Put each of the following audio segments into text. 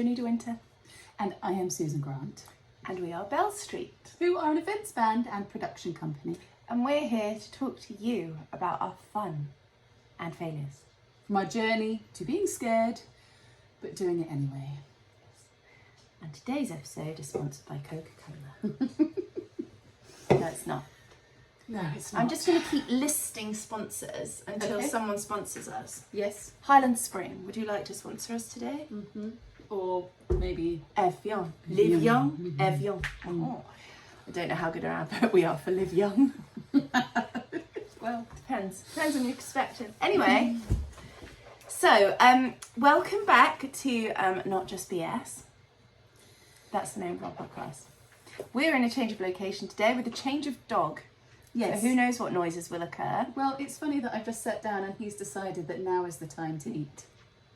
Tony De Winter. And I am Susan Grant. And we are Bell Street, who are an events band and production company. and we're here to talk to you about our fun and failures. From our journey to being scared, but doing it anyway. And today's episode is sponsored by Coca-Cola. No, it's not. No, it's not. I'm just going to keep listing sponsors until Okay. someone sponsors us. Yes. Highland Spring, would you like to sponsor us today? Mm-hmm. Or maybe... Evian. Live young, Evian. Oh. I don't know how good an advert we are for Live Young. Well, depends. Depends on your perspective. Anyway, so welcome back to Not Just BS. That's the name of our podcast. We're in a change of location today with a change of dog. Yes. So who knows what noises will occur. Well, it's funny that I've just sat down and he's decided that now is the time to eat.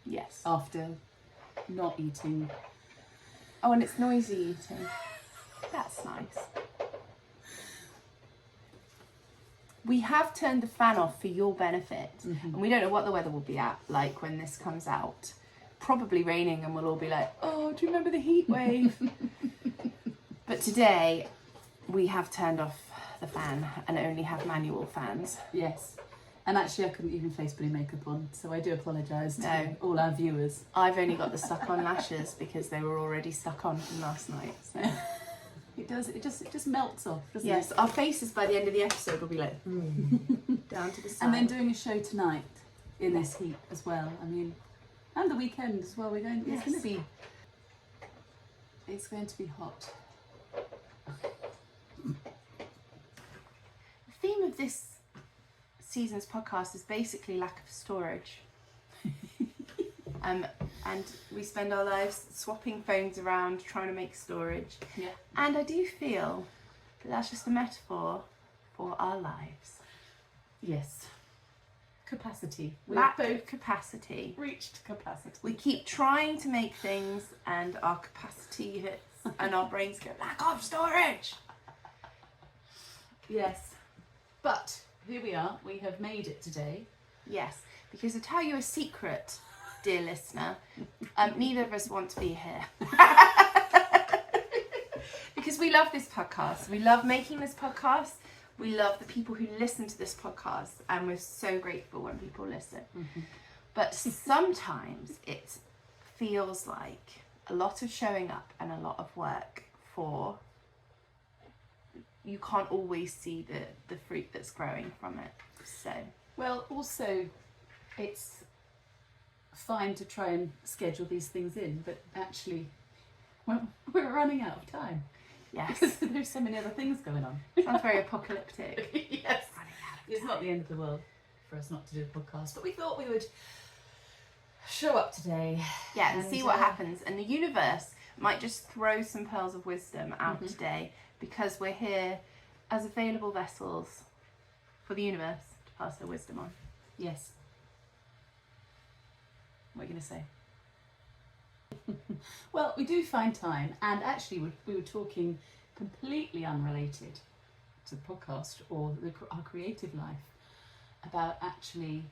Yes. After not eating. Oh, and it's noisy eating. That's nice. We have turned the fan off for your benefit, and we don't know what the weather will be like when this comes out. Probably raining, and we'll all be like, "Oh, do you remember the heat wave?" But today, we have turned off the fan and only have manual fans. Yes. And actually I couldn't even face putting makeup on, so I do apologise to No. all our viewers. I've only got the stuck-on lashes because they were already stuck on from last night. So. It just melts off, doesn't Yes, it? our faces by the end of the episode will be like down to the side. And then doing a show tonight in this heat as well. I mean, and the weekend as well. Yes. It's going to be hot. The theme of this season's podcast is basically lack of storage. And we spend our lives swapping phones around, trying to make storage. Yeah. And I do feel that that's just a metaphor for our lives. Yes. Capacity. Lack of capacity. Reached capacity. We keep trying to make things and our capacity hits and our brains go, lack of storage. Yes. But here we are. We have made it today. Yes, because to tell you a secret, dear listener, neither of us want to be here. Because we love this podcast. We love making this podcast. We love the people who listen to this podcast. And we're so grateful when people listen. Mm-hmm. But sometimes it feels like a lot of showing up and a lot of work for... You can't always see the fruit that's growing from it. So... Well, also, it's fine to try and schedule these things in, but actually, well, we're running out of time. Yes. Because there's so many other things going on. Sounds very apocalyptic. Yes. It's not the end of the world for us not to do a podcast, but we thought we would show up today. Yeah, and see what happens. And the universe might just throw some pearls of wisdom out today because we're here as available vessels for the universe to pass their wisdom on. Yes. What are you going to say? Well, we do find time, and actually we were talking completely unrelated to the podcast or our creative life about actually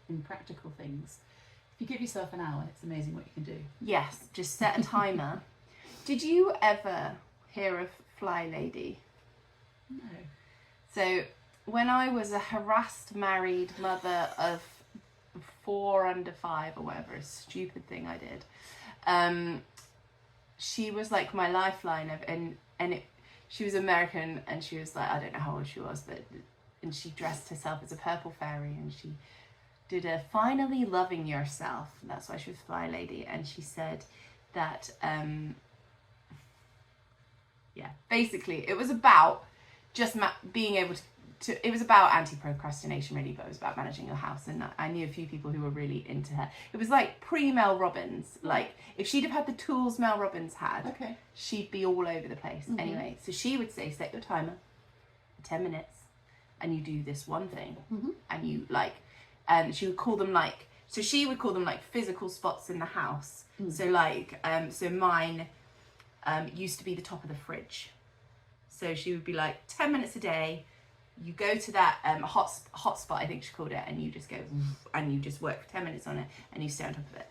in practical things. If you give yourself an hour, it's amazing what you can do. Yes, just set a timer. Did you ever hear of Fly Lady? No. So when I was a harassed married mother of 4 under 5 or whatever, a stupid thing I did, she was like my lifeline she was American, and she was like, I don't know how old she was, and she dressed herself as a purple fairy, and she did a finally loving yourself. That's why she was Fly Lady. And she said that basically it was about just being able to, it was about anti-procrastination really, but it was about managing your house. And I knew a few people who were really into her. It was like pre-Mel Robbins. Like if she'd have had the tools Mel Robbins had, Okay. she'd be all over the place. Anyway, so she would say, set your timer for 10 minutes and you do this one thing. And you she would call them she would call them physical spots in the house. So so mine used to be the top of the fridge. So she would be like, 10 minutes a day, you go to that hot spot, I think she called it, and you just go and you just work for 10 minutes on it and you stay on top of it.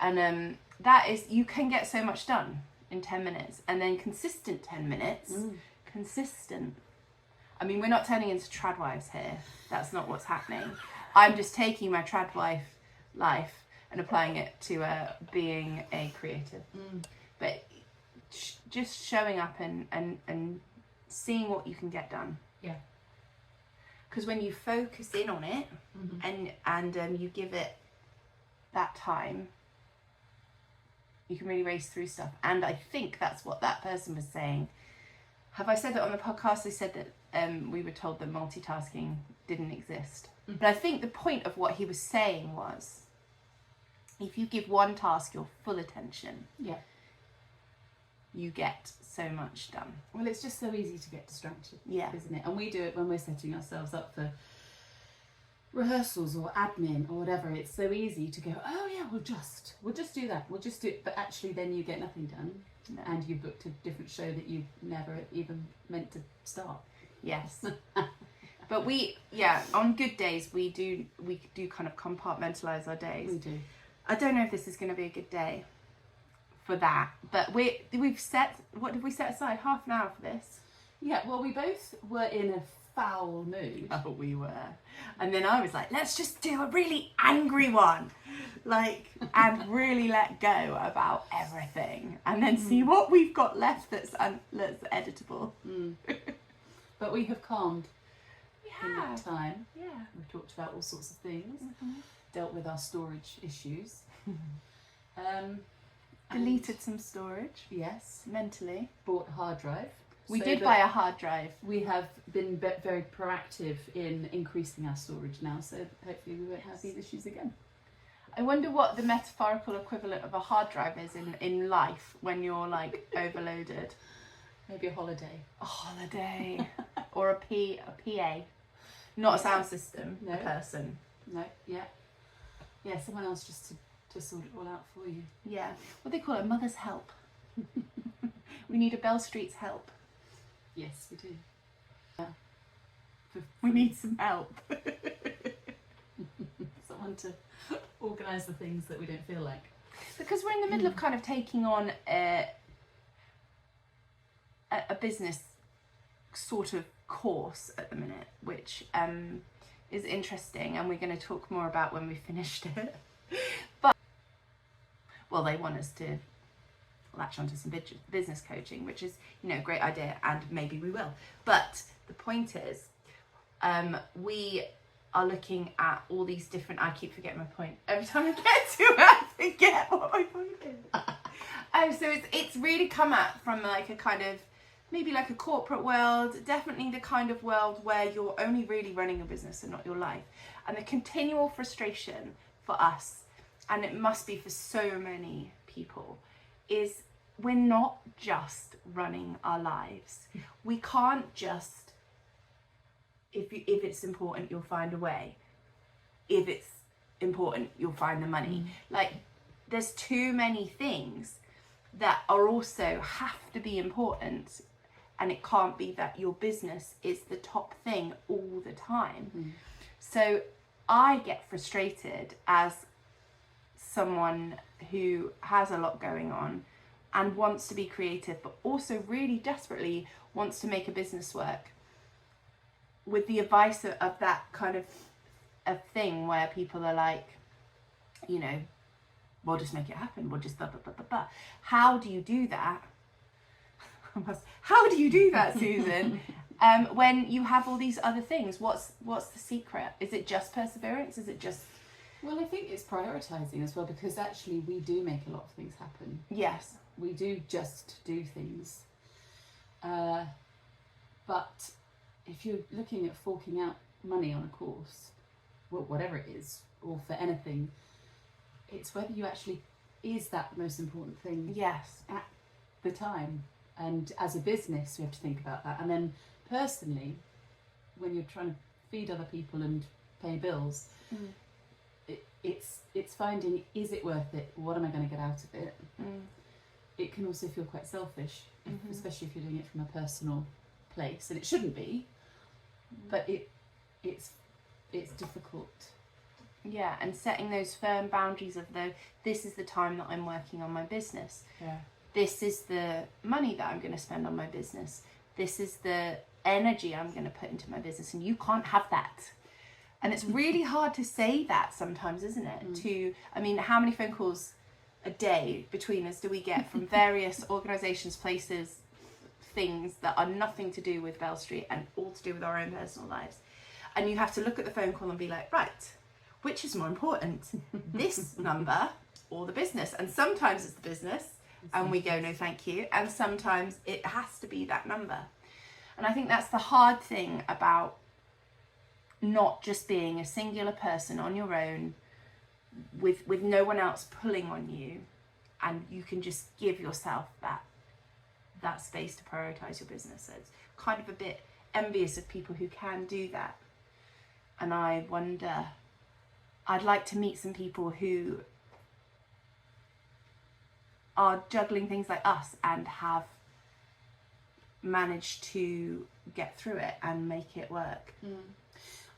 And that is, you can get so much done in 10 minutes. And then consistent 10 minutes, consistent. I mean, we're not turning into tradwives here. That's not what's happening. I'm just taking my tradwife life and applying it to being a creative. But just showing up and seeing what you can get done. Yeah. Because when you focus in on it and you give it that time, you can really race through stuff. And I think that's what that person was saying. Have I said that on the podcast? They said that we were told that multitasking didn't exist. But I think the point of what he was saying was, if you give one task your full attention, you get so much done. Well, it's just so easy to get distracted, Yeah. isn't it? And we do it when we're setting ourselves up for rehearsals or admin or whatever. It's so easy to go, oh yeah, we'll just do that. We'll just do it. But actually then you get nothing done. No. And you booked a different show that you never even meant to start. Yes. But on good days we do kind of compartmentalize our days. We do. I don't know if this is going to be a good day for that, but we've set, what did we set aside? Half an hour for this? Yeah, well, we both were in a foul mood. Oh, we were. And then I was like, let's just do a really angry one, and really let go about everything, and then see what we've got left that's editable. But we have calmed in Yeah. that time. Yeah. We've talked about all sorts of things, dealt with our storage issues. Deleted some storage. Yes. Mentally. Bought a hard drive. We so did that buy a hard drive. We have been very proactive in increasing our storage now, so hopefully we won't have these issues again. I wonder what the metaphorical equivalent of a hard drive is in life when you're overloaded. Maybe a holiday. A holiday. Or a PA. Not a sound system, No. a person. No, yeah. Yeah, someone else just to sort it all out for you. Yeah. What they call it, mother's help. We need a Bell Street's help. Yes, we do. Yeah. We need some help. Someone to organise the things that we don't feel like. Because we're in the middle of kind of taking on a business sort of course at the minute, which is interesting, and we're going to talk more about when we finished it. But they want us to latch onto some business coaching, which is a great idea, and maybe we will. But the point is, we are looking at all these different. I keep forgetting my point every time I get to it. I forget what my point is. So it's really come at from a kind of maybe a corporate world, definitely the kind of world where you're only really running a business and not your life, and the continual frustration for us, and it must be for so many people, is we're not just running our lives. We can't just, if it's important, you'll find a way. If it's important, you'll find the money. There's too many things that are also have to be important, and it can't be that your business is the top thing all the time. So I get frustrated as someone who has a lot going on and wants to be creative, but also really desperately wants to make a business work, with the advice of that kind of a thing where people are like, we'll just make it happen, we'll just blah, blah, blah, blah, blah. How do you do that? How do you do that, Susan? When you have all these other things, what's the secret? Is it just perseverance? Is it just... Well, I think it's prioritising as well, because actually we do make a lot of things happen. Yes. We do just do things. But if you're looking at forking out money on a course, whatever it is, or for anything, it's whether you actually, is that the most important thing Yes. at the time. And as a business, we have to think about that. And then personally, when you're trying to feed other people and pay bills, it's finding, is it worth it? What am I going to get out of it? It can also feel quite selfish, especially if you're doing it from a personal place, and it shouldn't be, but it's difficult. Yeah, and setting those firm boundaries of this is the time that I'm working on my business. Yeah. This is the money that I'm going to spend on my business. This is the energy I'm going to put into my business, and you can't have that. And it's really hard to say that sometimes, isn't it? I mean, how many phone calls a day between us do we get from various organisations, places, things that are nothing to do with Bell Street and all to do with our own personal lives? And you have to look at the phone call and be like, right, which is more important, this number or the business? And sometimes it's the business and we go, no thank you, and sometimes it has to be that number. And I think that's the hard thing about not just being a singular person on your own with no one else pulling on you, and you can just give yourself that space to prioritize your business. So it's kind of a bit envious of people who can do that. And I wonder, I'd like to meet some people who are juggling things like us and have managed to get through it and make it work. Do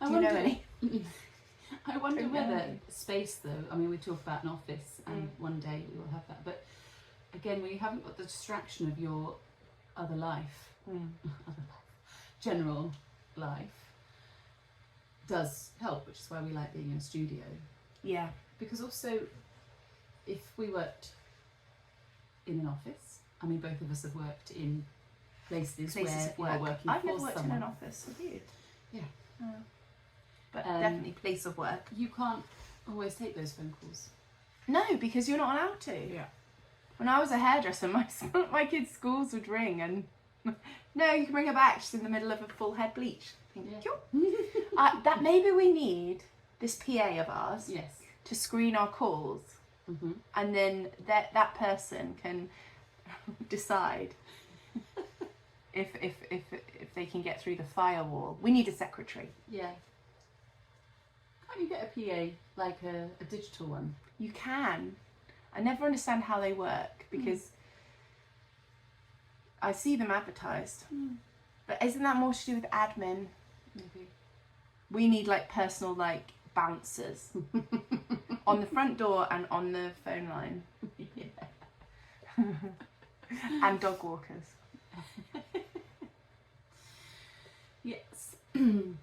you know any? I wonder whether space, though, I mean, we talk about an office and one day we will have that, but again, when you haven't got the distraction of your other life, general life, does help, which is why we like being in a studio. Yeah. Because also, if we worked in an office, I mean, both of us have worked in places where we are working I've for never worked someone. in an office with you. Yeah. But definitely place of work. You can't always take those phone calls. No, because you're not allowed to. Yeah. When I was a hairdresser, my kids' schools would ring and, no, you can bring her back. She's in the middle of a full head bleach. That maybe we need this PA of ours. Yes. To screen our calls, and then that person can decide if they can get through the firewall. We need a secretary. Yeah. Can't you get a PA like a digital one? You can. I never understand how they work because I see them advertised. But isn't that more to do with admin? Maybe. We need like personal like bouncers on the front door and on the phone line. Yeah. And dog walkers. Yes. You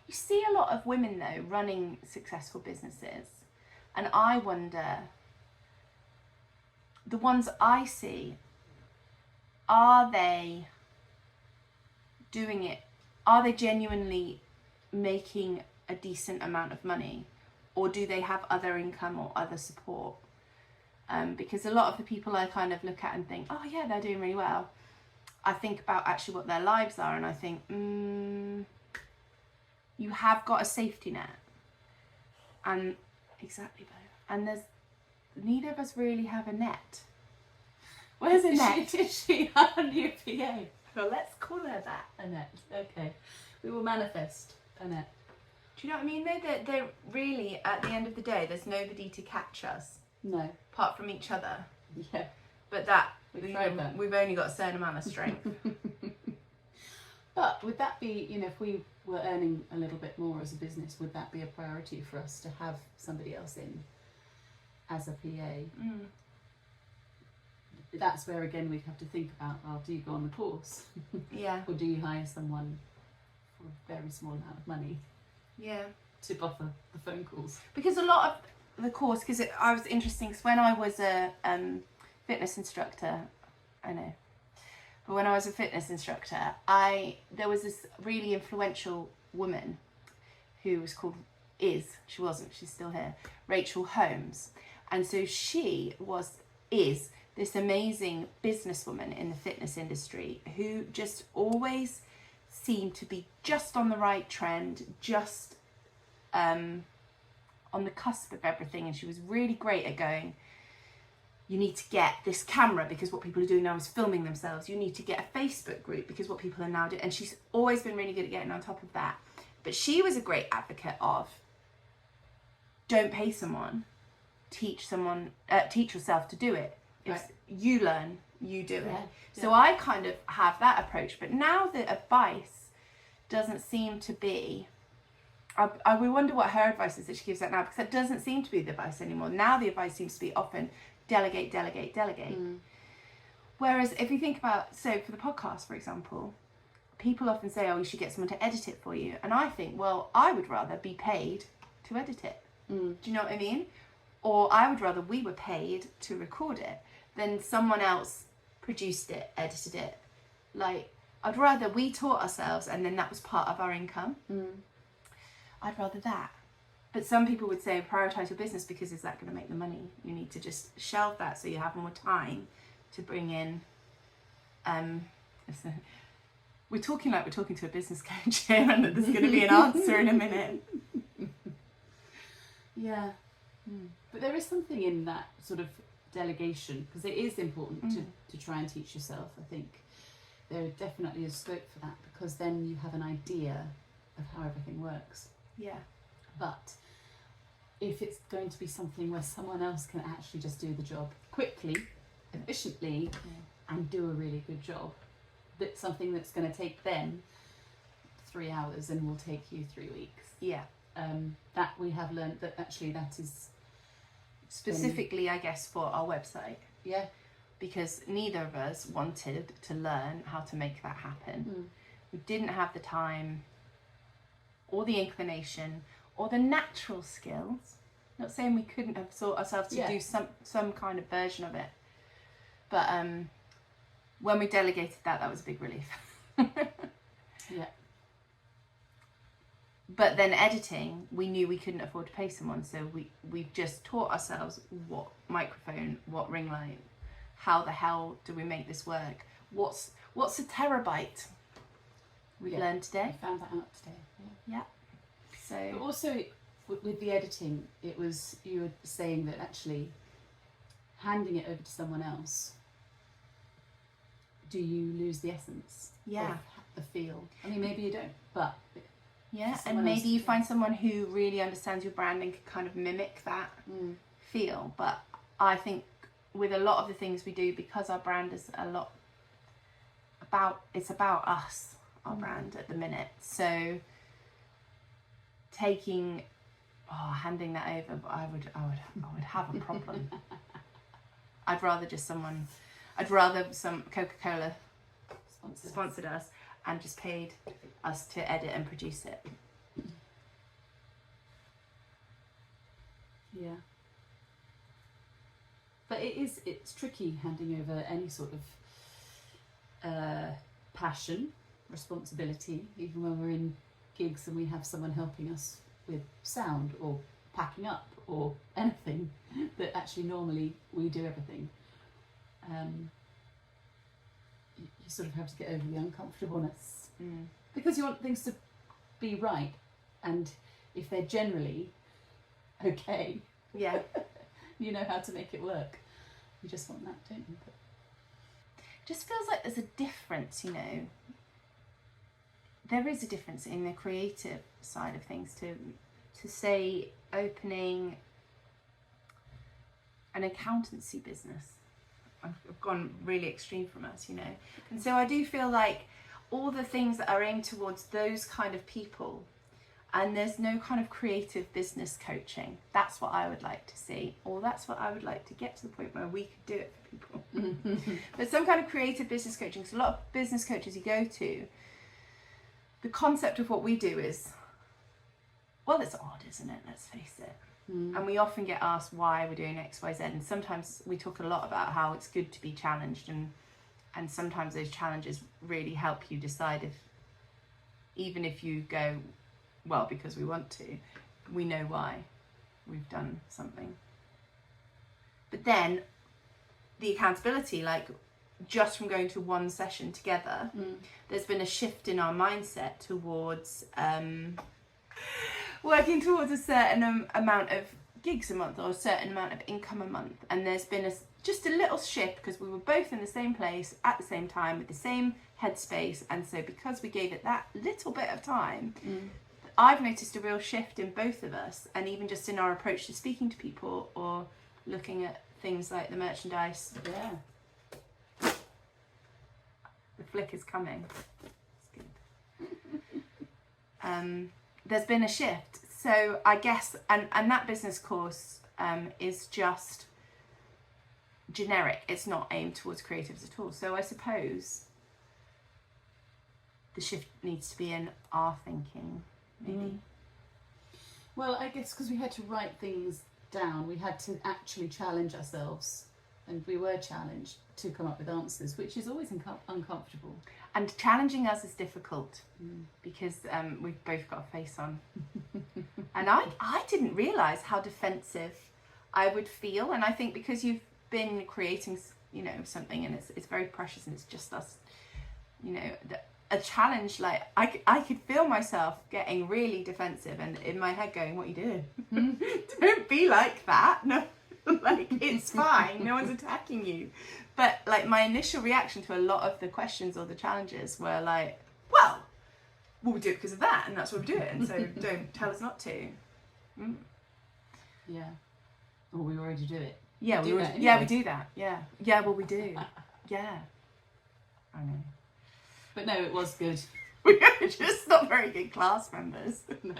see a lot of women though running successful businesses, and I wonder, the ones I see, are they doing it? Are they genuinely making a decent amount of money, or do they have other income or other support? Because a lot of the people I kind of look at and think, oh yeah, they're doing really well, I think about actually what their lives are, and I think, you have got a safety net. And exactly, Bo. And neither of us really have a net. Where's a net? Is she our new PA? Well, let's call her that. Annette. Okay. We will manifest Annette. Do you know what I mean? They're really, at the end of the day, there's nobody to catch us. No. Apart from each other. Yeah. But that, that. We've only got a certain amount of strength. But would that be, if we were earning a little bit more as a business, would that be a priority for us to have somebody else in as a PA? That's where, again, we'd have to think about, well, do you go on the course? Yeah. Or do you hire someone for a very small amount of money? Yeah. To buffer the phone calls? Because a lot of the course, because I was interesting, because when I was a fitness instructor, I know, but when I was a fitness instructor, there was this really influential woman who was called she wasn't, she's still here, Rachel Holmes. And so she is this amazing businesswoman in the fitness industry who just always seemed to be just on the right trend, just on the cusp of everything. And she was really great at going, you need to get this camera because what people are doing now is filming themselves. You need to get a Facebook group because what people are now doing. And she's always been really good at getting on top of that. But she was a great advocate of, don't pay someone, teach yourself to do it. If right. You learn, you do it. Yeah. So I kind of have that approach. But now the advice doesn't seem to be, we wonder what her advice is that she gives out now, because that doesn't seem to be the advice anymore. Now the advice seems to be often delegate. Whereas if you think about, so for the podcast, for example, people often say, oh, you should get someone to edit it for you. And I think, well, I would rather be paid to edit it. Do you know what I mean? Or I would rather we were paid to record it than someone else produced it, edited it. Like, I'd rather we taught ourselves and then that was part of our income. I'd rather that. But some people would say prioritize your business, because is that going to make the money? You need to just shelve that so you have more time to bring in. We're talking like we're talking to a business coach here, and that there's going to be an answer in a minute. Yeah. But there is something in that sort of delegation, because it is important to try and teach yourself. I think there definitely is scope for that, because then you have an idea of how everything works. Yeah. But if it's going to be something where someone else can actually just do the job quickly, efficiently, and do a really good job, that's something that's going to take them 3 hours and will take you 3 weeks. Yeah. That we have learned that actually that is specifically, I guess, for our website. Yeah. Because neither of us wanted to learn how to make that happen. We didn't have the time or the inclination or the natural skills. Not saying we couldn't have taught ourselves to do some kind of version of it. But when we delegated that was a big relief. Yeah. But then editing, we knew we couldn't afford to pay someone, so we just taught ourselves what microphone, what ring light, how the hell do we make this work? What's a terabyte? We've learned today. I found that out today. Yeah. So. But also with the editing, it was, you were saying that actually handing it over to someone else, do you lose the essence? Yeah. Of the feel? I mean, maybe you don't, but. Yeah, and maybe you find someone who really understands your brand and can kind of mimic that feel. But I think with a lot of the things we do, because our brand is a lot about, it's about us, our brand at the minute. So handing that over, I would have a problem. I'd rather some Coca-Cola sponsored us and just paid us to edit and produce it. Yeah. But it's tricky handing over any sort of passion, responsibility, even when we're in gigs and we have someone helping us with sound or packing up or anything, that actually normally we do everything. You sort of have to get over the uncomfortableness because you want things to be right, and if they're generally okay, you know how to make it work. You just want that, don't you? But just feels like there's a difference, you know. There is a difference in the creative side of things to say opening an accountancy business. I've gone really extreme from us, you know. And so I do feel like all the things that are aimed towards those kind of people, and there's no kind of creative business coaching. That's what I would like to see, or that's what I would like to get to the point where we could do it for people. But some kind of creative business coaching, because a lot of business coaches you go to, the concept of what we do is, well, it's odd, isn't it? Let's face it. And we often get asked why we're doing X, Y, Z. And sometimes we talk a lot about how it's good to be challenged. And sometimes those challenges really help you decide if, even if you go, well, because we want to, we know why we've done something. But then the accountability, like just from going to one session together, there's been a shift in our mindset towards working towards a certain amount of gigs a month or a certain amount of income a month. And there's been just a little shift because we were both in the same place at the same time with the same headspace. And so because we gave it that little bit of time, I've noticed a real shift in both of us, and even just in our approach to speaking to people or looking at things like the merchandise. Yeah. The flick is coming. It's good. there's been a shift. So I guess, and that business course is just generic. It's not aimed towards creatives at all. So I suppose the shift needs to be in our thinking, maybe. Well, I guess because we had to write things down, we had to actually challenge ourselves, and we were challenged to come up with answers, which is always uncomfortable. And challenging us is difficult because we've both got a face on. And I didn't realise how defensive I would feel. And I think because you've been creating, you know, something and it's very precious and it's just us, you know, a challenge, like I could feel myself getting really defensive and in my head going, what are you doing? Don't be like that. No, like it's fine. No one's attacking you. But like my initial reaction to a lot of the questions or the challenges were like, well, we do it because of that and that's what we do it. And so don't tell us not to. Yeah. Or we already do it. Yeah, we do that. Yeah, well, we do. Yeah. I know. But no, it was good. We were just not very good class members. No.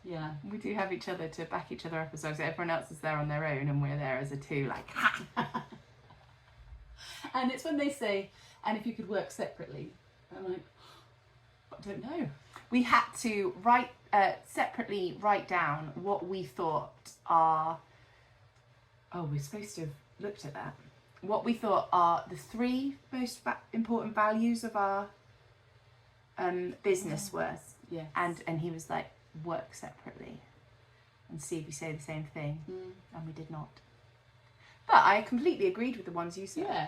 Yeah. We do have each other to back each other up as well. So everyone else is there on their own and we're there as a two, like, ha! And it's when they say, and if you could work separately, I'm like, I don't know. We had to separately write down what we thought are... Oh, we're supposed to have looked at that. What we thought are the 3 most important values of our business was. Yes. And he was like, work separately and see if you say the same thing. And we did not. But I completely agreed with the ones you said. Yeah.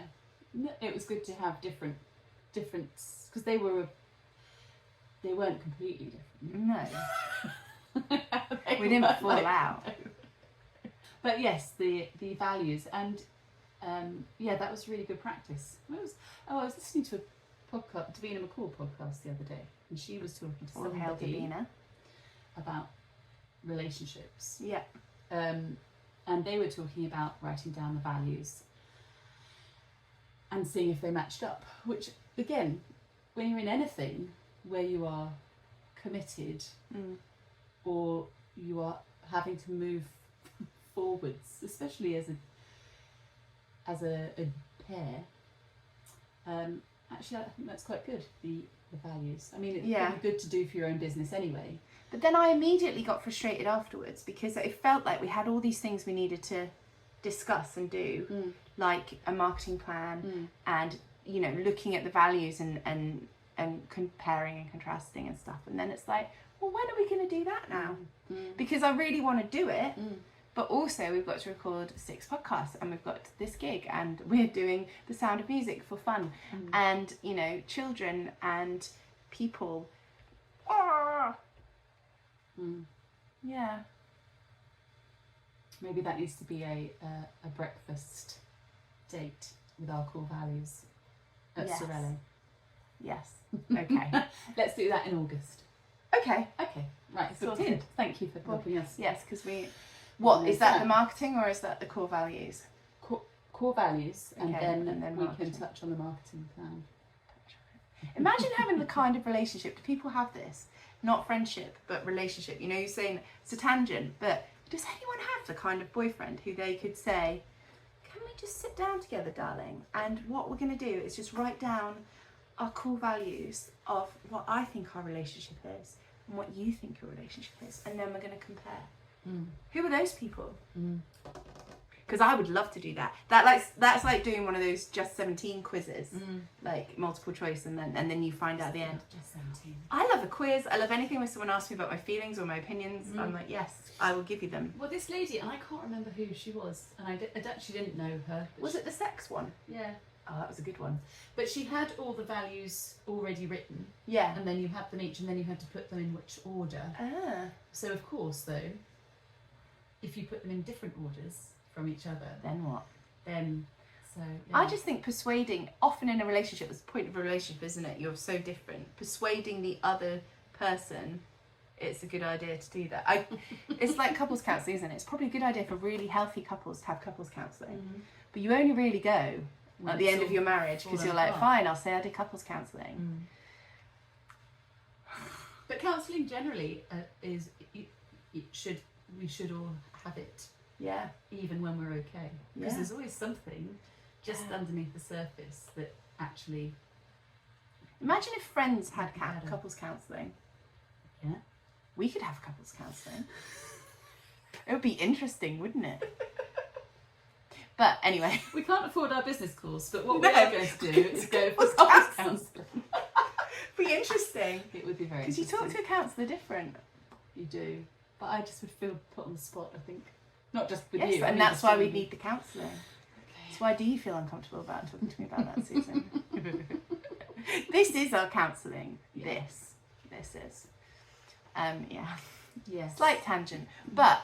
No, it was good to have different, because they weren't completely different. No. We didn't fall out. But yes, the values and yeah, that was really good practice. I was listening to a podcast, Davina McCall podcast the other day, and she was talking to somebody about relationships. Yeah. And they were talking about writing down the values and seeing if they matched up, which again, when you're in anything where you are committed or you are having to move forwards, especially as a pair, actually I think that's quite good, the values. I mean, it's probably good to do for your own business anyway. But then I immediately got frustrated afterwards because it felt like we had all these things we needed to discuss and do, like a marketing plan and, you know, looking at the values and comparing and contrasting and stuff. And then it's like, well, when are we going to do that now? Because I really want to do it. But also we've got to record 6 podcasts and we've got this gig and we're doing The Sound of Music for fun and, you know, children and people. Yeah. Maybe that needs to be a breakfast date with our core values at Sorello. Yes. Okay. Let's do that in August. Okay. Right. Sorted. Thank you for helping us. Yes, because we... What, is that the marketing or is that the core values? Core values, and then we marketing. can touch on the marketing plan. Imagine having the kind of relationship. Do people have this? Not friendship, but relationship. You know, you're saying it's a tangent, but does anyone have the kind of boyfriend who they could say, can we just sit down together, darling? And what we're going to do is just write down our core values of what I think our relationship is and what you think your relationship is. And then we're going to compare. Who are those people? Because I would love to do that. That's like doing one of those Just 17 quizzes, like multiple choice, and then you find out at the end. Just 17. I love a quiz. I love anything where someone asks me about my feelings or my opinions. I'm like, yes, I will give you them. Well, this lady, and I can't remember who she was, and I actually didn't know her. Was it the sex one? Yeah. Oh, that was a good one. But she had all the values already written. Yeah. And then you had them each, and then you had to put them in which order. So of course, though, if you put them in different orders from each other, Then what? So yeah. I just think persuading, often in a relationship, that's the point of a relationship, isn't it? You're so different. Persuading the other person, it's a good idea to do that. It's like couples counselling, isn't it? It's probably a good idea for really healthy couples to have couples counselling. But you only really go at the end of your marriage because you're like, fine, I'll say I did couples counselling. But counselling generally is we should all have it, Yeah. even when we're okay, because Yeah. there's always something just underneath the surface that actually. Imagine if Friends had Better. couples counselling. Yeah. We could have couples counselling. It would be interesting, wouldn't it? But anyway. We can't afford our business calls, but what No. we are going to do is go for couples counselling. Be interesting. It would be very Because you interesting. talk to a counsellor different. You do. But I just would feel put on the spot, I think. Not just with Yes, you. and that's why we need the counselling. So why do you feel uncomfortable about talking to me about that, Susan? This is our counselling. Yeah. This is. Yeah. Yes. Slight tangent. But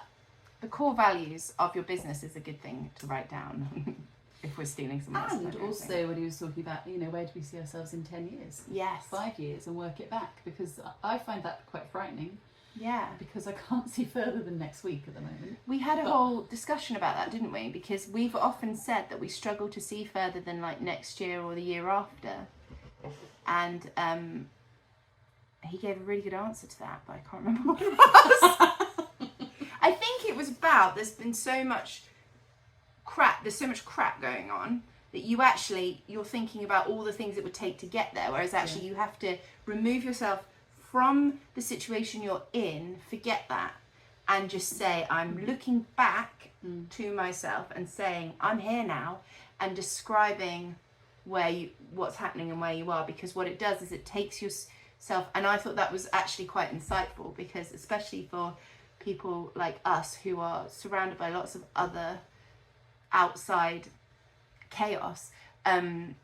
the core values of your business is a good thing to write down if we're stealing someone else's And idea, I also think. when he was talking about, where do we see ourselves in 10 years? Yes. 5 years, and work it back, because I find that quite frightening, Yeah. because I can't see further than next week at the moment. We had a whole discussion about that, didn't we? Because we've often said that we struggle to see further than like next year or the year after. And he gave a really good answer to that, but I can't remember what it was. I think it was about there's been so much crap, there's so much crap going on that you're thinking about all the things it would take to get there, whereas actually you have to remove yourself from the situation you're in, forget that, and just say, I'm looking back to myself and saying, I'm here now, and describing what's happening and where you are, because what it does is it takes yourself, and I thought that was actually quite insightful, because especially for people like us who are surrounded by lots of other outside chaos, that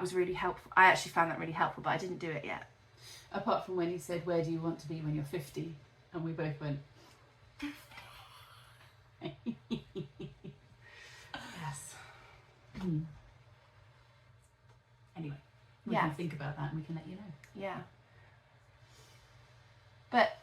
was really helpful. I actually found that really helpful, but I didn't do it yet. Apart from when he said, where do you want to be when you're 50? And we both went, Yes. Anyway, we can think about that and we can let you know. Yeah. But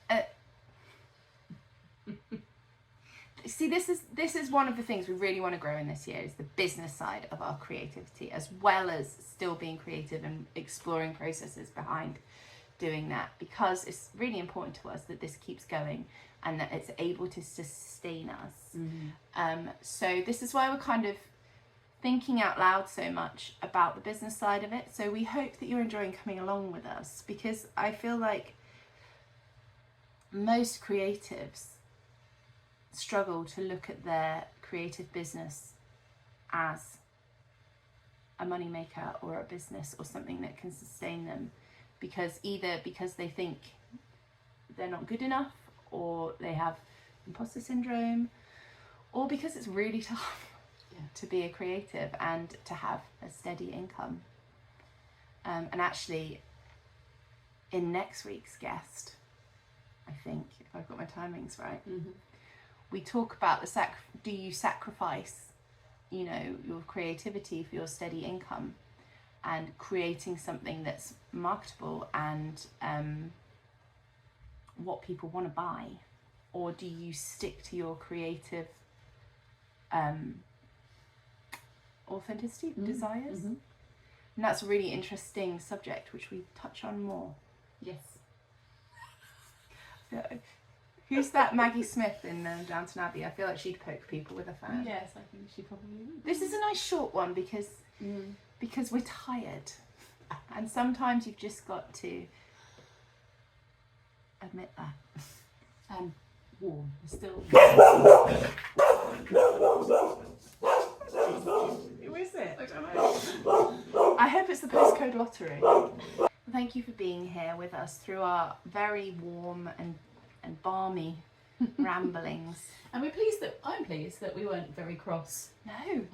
see, this is one of the things we really want to grow in this year, is the business side of our creativity, as well as still being creative and exploring processes behind doing that, because it's really important to us that this keeps going and that it's able to sustain us. So this is why we're kind of thinking out loud so much about the business side of it. So we hope that you're enjoying coming along with us, because I feel like most creatives struggle to look at their creative business as a moneymaker or a business or something that can sustain them, because they think they're not good enough, or they have imposter syndrome, or because it's really tough to be a creative and to have a steady income. And actually, in next week's guest, I think, if I've got my timings right, we talk about do you sacrifice, your creativity for your steady income and creating something that's marketable and what people want to buy, or do you stick to your creative authenticity, desires? And that's a really interesting subject which we touch on more. Yes. Who's that Maggie Smith in Downton Abbey? I feel like she'd poke people with a fan. Yes, I think she probably would. This is a nice short one because we're tired, and sometimes you've just got to admit that. And warm. Still. Who is it? I don't know. I hope it's the postcode lottery. Thank you for being here with us through our very warm and balmy ramblings. And I'm pleased that we weren't very cross.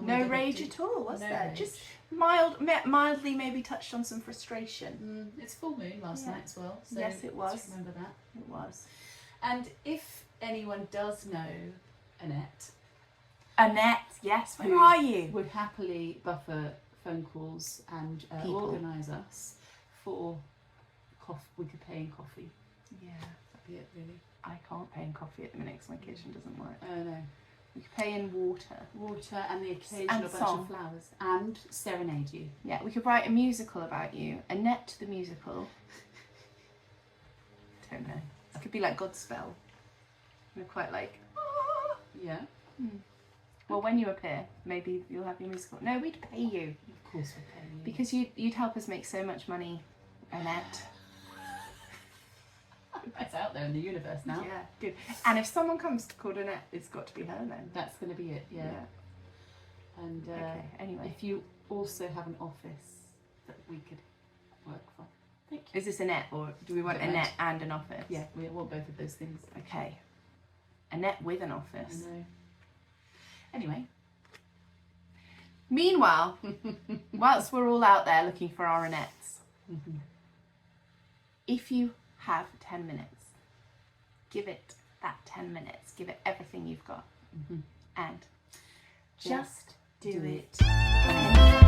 No rage at all, was there? Rage. Just mildly maybe touched on some frustration. It's full moon last night as well. So yes, it was. Let's remember that. It was. And if anyone does know Annette, yes. Where are you? would happily buffer phone calls and organise us for coffee. We could pay in coffee. Yeah. That'd be it, really. I can't pay in coffee at the minute because my kitchen doesn't work. Oh no. We could pay in water. Water and the occasional And bunch song. of flowers. And serenade you. Yeah, we could write a musical about you. Annette the musical. don't know. It could be like Godspell. We're quite like, Yeah. well, when you appear, maybe you'll have your musical. No, we'd pay you. Of course we'll pay you. Because you'd help us make so much money, Annette. That's out there in the universe now. Yeah, good. And if someone comes called Annette, it's got to be her then. That's going to be it, yeah. And Okay, anyway. if you also have an office that we could work from. Thank you. Is this Annette, or do we want Don't Annette and an office? Yeah, we want both of those things. Okay. Annette with an I office. know. Anyway. Meanwhile, whilst we're all out there looking for our Annettes, if you have 10 minutes, give it that 10 minutes. Give it everything you've got. And just do it.